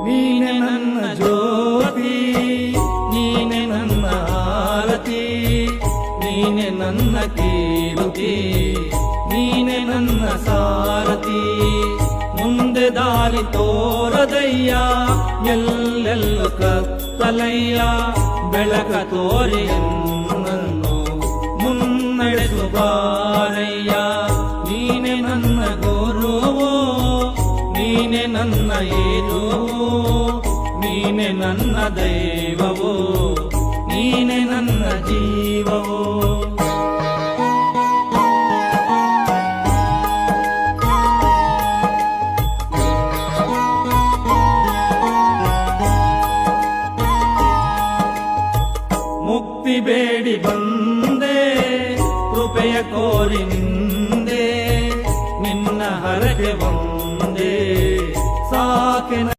ನೀನೆ ನನ್ನ ಜ್ಯೋತಿ, ನೀನೆ ನನ್ನ ಆರತಿ, ನೀನೆ ನನ್ನ ಕೀರ್ತಿ, ನೀನೆ ನನ್ನ ಸಾರಥಿ. ಮುಂದೆ ದಾರಿ ತೋರದಯ್ಯ, ಎಲ್ಲೆಲ್ಲೂ ಕತ್ತಲಯ್ಯ, ಬೆಳಕ ತೋರಿ ನನ್ನನ್ನು ಮುನ್ನಡೆಸು ಬಾರಯ್ಯ. ನೀನೆ ನನ್ನ ಗುರುವು, ನೀನೆ ನನ್ನ ಏರುವು, ನೀನೆ ನನ್ನ ದೈವವು, ನೀನೆ ನನ್ನ ಜೀವವು. ಮುಕ್ತಿ ಬೇಡಿ ಬಂದೆ, ಕೃಪೆಯ ಕೋರಿ ನಿಂದೆ, ನಿನ್ನ ಹರಕೆ ಒಂದೇ ಸಾಕೆ.